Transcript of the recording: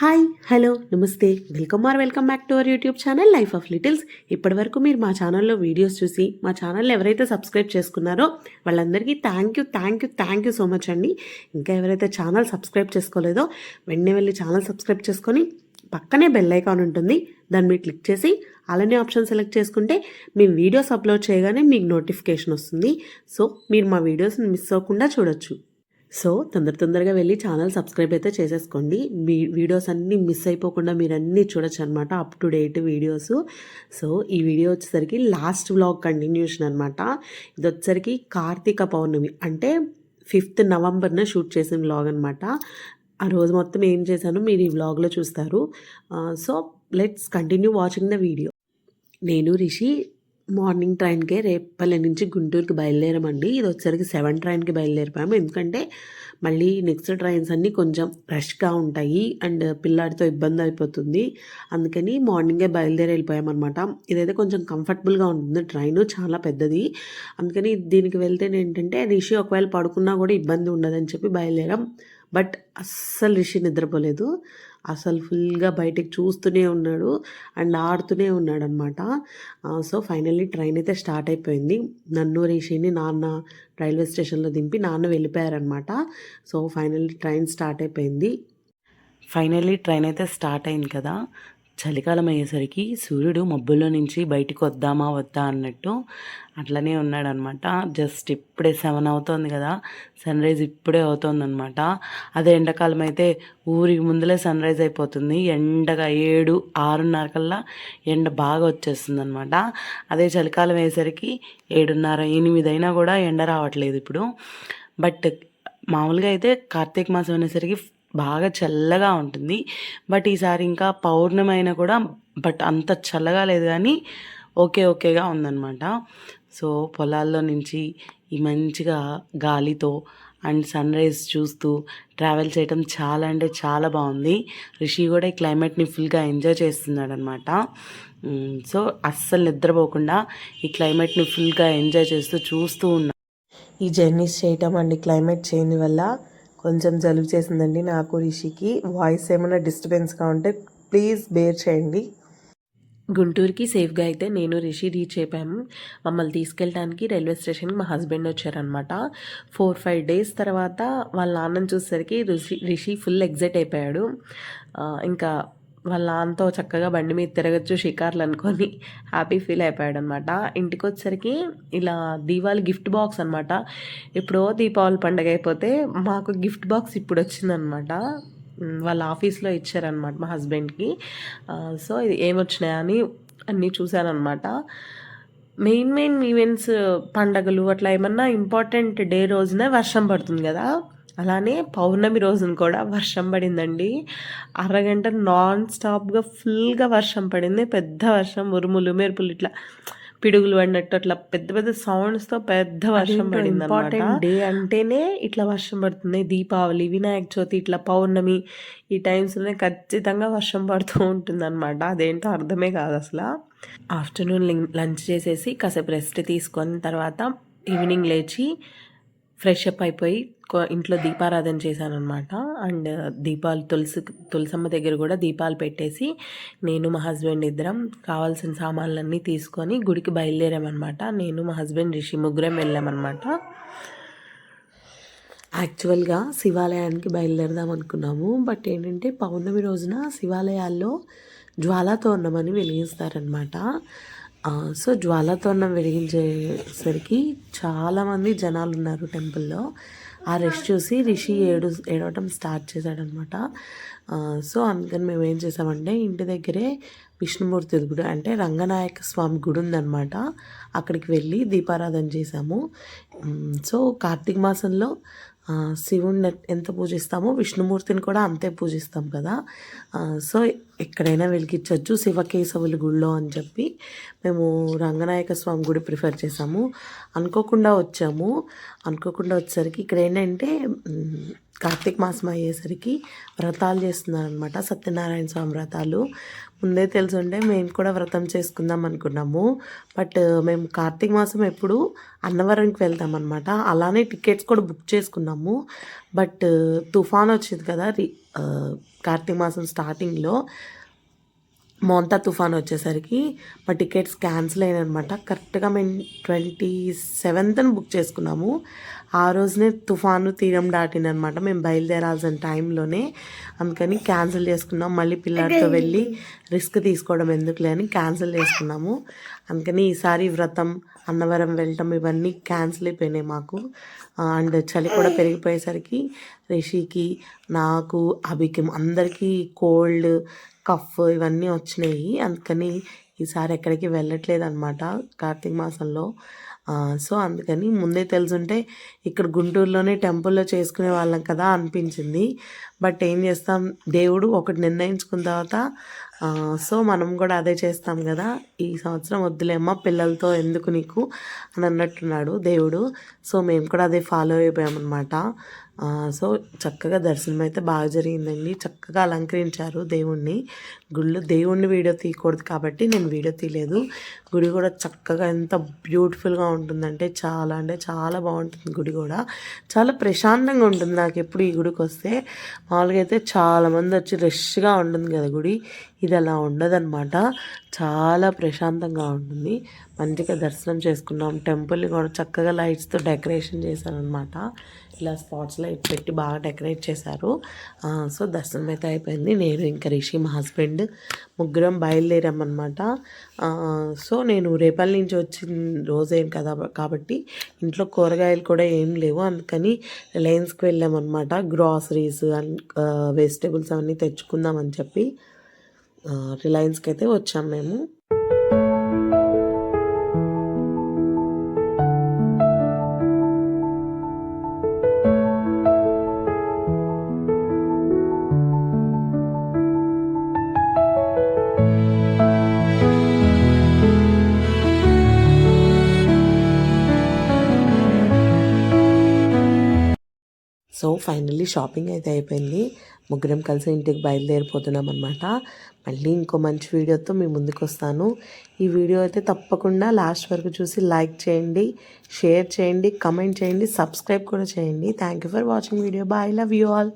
Hi hello నమస్తే welcome back to our YouTube channel life of littles. ఇప్పటివరకు మీరు మా ఛానల్లో వీడియోస్ చూసి మా ఛానల్ ఎవరైతే సబ్స్క్రైబ్ చేసుకున్నారో వాళ్ళందరికీ థ్యాంక్ యూ సో మచ్ అండి. ఇంకా ఎవరైతే ఛానల్ సబ్స్క్రైబ్ చేసుకోలేదో వెంటనే వెళ్ళి ఛానల్ సబ్స్క్రైబ్ చేసుకొని పక్కనే బెల్ ఐకాన్ ఉంటుంది, దాన్ని మీరు క్లిక్ చేసి అలానే ఆప్షన్ సెలెక్ట్ చేసుకుంటే మేము వీడియోస్ అప్లోడ్ చేయగానే మీకు నోటిఫికేషన్ వస్తుంది. సో మీరు మా వీడియోస్ని మిస్ అవ్వకుండా చూడొచ్చు. సో తొందరగా వెళ్ళి ఛానల్ సబ్స్క్రైబ్ అయితే చేసేసుకోండి. మీ వీడియోస్ అన్నీ మిస్ అయిపోకుండా మీరు అన్నీ చూడొచ్చు అనమాట, up to date videos. So ఈ వీడియో వచ్చేసరికి లాస్ట్ వ్లాగ్ కంటిన్యూషన్ అనమాట. ఇది వచ్చేసరికి కార్తీక పౌర్ణమి అంటే 5th నవంబర్న షూట్ చేసిన వ్లాగ్ అనమాట. ఆ రోజు మొత్తం ఏం చేశానో మీరు ఈ వ్లాగ్లో చూస్తారు. So let's continue watching the video. నేను రిషి మార్నింగ్ ట్రైన్కే రేపల్లె నుంచి గుంటూరుకి బయలుదేరామండి. ఇది వచ్చేసరికి 7 ట్రైన్కి బయలుదేరిపోయాము, ఎందుకంటే మళ్ళీ నెక్స్ట్ ట్రైన్స్ అన్నీ కొంచెం రష్గా ఉంటాయి అండ్ పిల్లాడితో ఇబ్బంది అయిపోతుంది. అందుకని మార్నింగే బయలుదేరి వెళ్ళిపోయామన్నమాట. ఇదైతే కొంచెం కంఫర్టబుల్గా ఉంటుంది, ట్రైన్ చాలా పెద్దది. అందుకని దీనికి వెళ్తే ఏంటంటే రిషి ఒకవేళ పడుకున్నా కూడా ఇబ్బంది ఉండదని చెప్పి బయలుదేరాం. బట్ అస్సలు రిషి నిద్రపోలేదు, అసలు ఫుల్గా బయటకు చూస్తూనే ఉన్నాడు అండ్ ఆడుతూనే ఉన్నాడు అనమాట. సో ఫైనల్లీ ట్రైన్ అయితే స్టార్ట్ అయిపోయింది. నన్ను రిషిని నాన్న రైల్వే స్టేషన్లో దింపి నాన్న వెళ్ళిపోయారనమాట. సో ఫైనల్లీ ట్రైన్ స్టార్ట్ అయిపోయింది. ట్రైన్ అయితే స్టార్ట్ అయింది కదా. చలికాలం అయ్యేసరికి సూర్యుడు మబ్బుల్లో నుంచి బయటికి వద్దామా వద్దా అన్నట్టు అట్లనే ఉన్నాడనమాట. జస్ట్ ఇప్పుడే 7 అవుతుంది కదా, సన్ రైజ్ ఇప్పుడే అవుతుందన్నమాట. అదే ఎండాకాలం అయితే ఊరికి ముందులే సన్ రైజ్ అయిపోతుంది. ఎండగా 7, 6:30 కల్లా ఎండ బాగా వచ్చేస్తుంది అనమాట. అదే చలికాలం అయ్యేసరికి 7:30, 8 అయినా కూడా ఎండ రావట్లేదు ఇప్పుడు. బట్ మామూలుగా అయితే కార్తీక మాసం అనేసరికి బాగా చల్లగా ఉంటుంది. బట్ ఈసారి ఇంకా పౌర్ణమి అయినా కూడా బట్ అంత చల్లగా లేదు, కానీ ఓకేగా ఉందన్నమాట. సో పొలాల్లో నుంచి ఈ మంచిగా గాలితో అండ్ సన్ రైజ్ చూస్తూ ట్రావెల్ చేయడం చాలా అంటే చాలా బాగుంది. రిషి కూడా ఈ క్లైమేట్ని ఫుల్గా ఎంజాయ్ చేస్తున్నాడు అనమాట. సో అస్సలు నిద్రపోకుండా ఈ క్లైమేట్ని ఫుల్గా ఎంజాయ్ చూస్తూ ఉన్నా. ఈ జర్నీస్ చేయటం అండ్ క్లైమేట్ చేంజ్ వల్ల కొంచెం జలుబు చేసిందండి నాకు, రిషికి. వాయిస్ ఏమైనా డిస్టర్బెన్స్గా ఉంటే ప్లీజ్ బేర్ చేయండి. గుంటూరుకి సేఫ్గా అయితే నేను రిషి రీచ్ అయిపోయాము. మమ్మల్ని తీసుకెళ్ళడానికి రైల్వే స్టేషన్కి మా హస్బెండ్ వచ్చారనమాట. 4-5 డేస్ తర్వాత వాళ్ళ నాన్నని చూసేసరికి రిషి ఫుల్ ఎగ్జైట్ అయిపోయాడు. ఇంకా వాళ్ళ నాన్నతో చక్కగా బండి మీద తిరగచ్చు షికార్లు అనుకొని హ్యాపీ ఫీల్ అయిపోయాడు అనమాట. ఇంటికి వచ్చేసరికి ఇలా దీపావళి గిఫ్ట్ బాక్స్ అనమాట. ఎప్పుడో దీపావళి పండుగ అయిపోతే మాకు గిఫ్ట్ బాక్స్ ఇప్పుడు వచ్చిందనమాట. వాళ్ళ ఆఫీస్లో ఇచ్చారనమాట మా హస్బెండ్కి. సో ఇది ఏమొచ్చినాయని అన్నీ చూశానమాట. మెయిన్ ఈవెంట్స్ పండగలు అట్లా ఏమన్నా ఇంపార్టెంట్ డే రోజున వర్షం పడుతుంది కదా, అలానే పౌర్ణమి రోజున కూడా వర్షం పడిందండి. అరగంట నాన్ స్టాప్గా ఫుల్గా వర్షం పడింది. పెద్ద వర్షం, ఉరుములు మెరుపులు ఇట్లా పిడుగులు పడినట్టు అట్లా పెద్ద పెద్ద సౌండ్స్తో పెద్ద వర్షం పడింది. ఇంపార్టెంట్ డే అంటేనే ఇట్లా వర్షం పడుతుంది. దీపావళి, వినాయక చవితి, ఇట్లా పౌర్ణమి ఈ టైమ్స్లోనే ఖచ్చితంగా వర్షం పడుతూ ఉంటుంది అనమాట. అదేంటో అర్థమే కాదు అసలు. ఆఫ్టర్నూన్ లంచ్ చేసేసి కాసేపు రెస్ట్ తీసుకొని తర్వాత ఈవినింగ్ లేచి ఫ్రెష్ అప్ అయిపోయి ఇంట్లో దీపారాధన చేశాను అనమాట. అండ్ దీపాలు తులసమ్మ దగ్గర కూడా దీపాలు పెట్టేసి నేను మా హస్బెండ్ ఇద్దరం కావాల్సిన సామాన్లన్నీ తీసుకొని గుడికి బయలుదేరామన్నమాట. నేను మా హస్బెండ్ రిషి ముగ్గురం వెళ్ళామన్నమాట. యాక్చువల్గా శివాలయానికి బయలుదేరదాం అనుకున్నాము. బట్ ఏంటంటే పౌర్ణమి రోజున శివాలయాల్లో జ్వాలాతోరణమని వెలిగిస్తారనమాట. సో జ్వాలాతోరణం వెలిగించేసరికి చాలామంది జనాలు ఉన్నారు టెంపుల్లో. ఆ రెస్ట్ చూసి రిషి ఏడవటం స్టార్ట్ చేశాడనమాట. సో అందుకని మేము ఏం చేసామంటే ఇంటి దగ్గరే విష్ణుమూర్తి గుడి అంటే రంగనాయక స్వామి గుడి ఉందన్నమాట, అక్కడికి వెళ్ళి దీపారాధన చేసాము. సో కార్తీక మాసంలో శివుణ్ణి ఎంత పూజిస్తామో విష్ణుమూర్తిని కూడా అంతే పూజిస్తాం కదా. సో ఎక్కడైనా వెలిగించవచ్చు శివకేశవుల గుడిలో అని చెప్పి మేము రంగనాయక స్వామి గుడి ప్రిఫర్ చేసాము. అనుకోకుండా వచ్చేసరికి ఇక్కడ ఏంటంటే కార్తీక మాసం అయ్యేసరికి వ్రతాలు చేస్తున్నారనమాట, సత్యనారాయణ స్వామి వ్రతాలు. ముందే తెలుసుంటే మేము కూడా వ్రతం చేసుకుందాం అనుకున్నాము. బట్ మేము కార్తీక మాసం ఎప్పుడు అన్నవరంకి వెళ్తామన్నమాట. అలానే టికెట్స్ కూడా బుక్ చేసుకున్నాము. బట్ తుఫాన్ వచ్చింది కదా, కార్తీక మాసం స్టార్టింగ్లో మోంతా తుఫాన్ వచ్చేసరికి మా టికెట్స్ క్యాన్సిల్ అయినాయన్నమాట. కరెక్ట్గా మేము 27th బుక్ చేసుకున్నాము. ఆ రోజునే తుఫాను తీరం దాటిందనమాట. మేము బయలుదేరాల్సిన టైంలోనే, అందుకని క్యాన్సిల్ చేసుకున్నాం. మళ్ళీ పిల్లలతో వెళ్ళి రిస్క్ తీసుకోవడం ఎందుకులే అని క్యాన్సిల్ చేసుకున్నాము. అందుకని ఈసారి వ్రతం, అన్నవరం వెళ్ళటం ఇవన్నీ క్యాన్సిల్ అయిపోయినాయి మాకు. అండ్ చలి కూడా పెరిగిపోయేసరికి రిషికి, నాకు, అభికి అందరికీ కోల్డ్, కఫ్ ఇవన్నీ వచ్చినాయి. అందుకని ఈసారి ఎక్కడికి వెళ్ళట్లేదు అనమాట కార్తీక మాసంలో. సో అందుకని ముందే తెలుసుంటే ఇక్కడ గుంటూరులోనే టెంపుల్లో చేసుకునే వాళ్ళం కదా అనిపించింది. బట్ ఏం చేస్తాం, దేవుడు ఒకటి నిర్ణయించుకున్న తర్వాత సో మనం కూడా అదే చేస్తాం కదా. ఈ సంవత్సరం వద్దులేమ్మా, పిల్లలతో ఎందుకు నీకు అని అన్నట్టున్నాడు దేవుడు. సో మేము కూడా అదే ఫాలో అయిపోయామన్నమాట. సో చక్కగా దర్శనం అయితే బాగా జరిగిందండి. చక్కగా అలంకరించారు దేవుణ్ణి. దేవుణ్ణి వీడియో తీయకూడదు కాబట్టి నేను వీడియో తీయలేదు. గుడి కూడా చక్కగా ఎంత బ్యూటిఫుల్గా ఉంటుందంటే చాలా బాగుంటుంది. గుడి కూడా చాలా ప్రశాంతంగా ఉంటుంది. నాకు ఎప్పుడు ఈ గుడికి వస్తే, మామూలుగా అయితే చాలామంది వచ్చి రష్గా ఉంటుంది కదా గుడి, ఇది అలా ఉండదన్నమాట. చాలా ప్రశాంతంగా ఉంటుంది. మంచిగా దర్శనం చేసుకున్నాం. టెంపుల్ని కూడా చక్కగా లైట్స్తో డెకరేషన్ చేశారనమాట. ఇలా స్పాట్స్ లైట్ పెట్టి బాగా డెకరేట్ చేశారు. సో దర్శనం అయితే అయిపోయింది. నేను ఇంకా రిషి, మా హస్బెండ్ ముగ్గురం బయలుదేరామన్నమాట. సో నేను రేపల్లి నుంచి వచ్చిన రోజేం కదా కాబట్టి ఇంట్లో కూరగాయలు కూడా ఏం లేవు. అందుకని రిలయన్స్కి వెళ్ళామన్నమాట. గ్రాసరీస్ అండ్ వెజిటేబుల్స్ అవన్నీ తెచ్చుకుందామని చెప్పి రిలయన్స్కి అయితే వచ్చాం మేము. సో ఫైనల్లీ షాపింగ్ అయితే అయిపోయింది. ముగ్గురం కలిసి ఇంటికి బయలుదేరిపోతున్నాం అనమాట. మళ్ళీ ఇంకో మంచి వీడియోతో మీ ముందుకు వస్తాను. ఈ వీడియో అయితే తప్పకుండా లాస్ట్ వరకు చూసి లైక్ చేయండి, షేర్ చేయండి, కమెంట్ చేయండి, సబ్స్క్రైబ్ కూడా చేయండి. Thank you for watching video. Bye, love you all.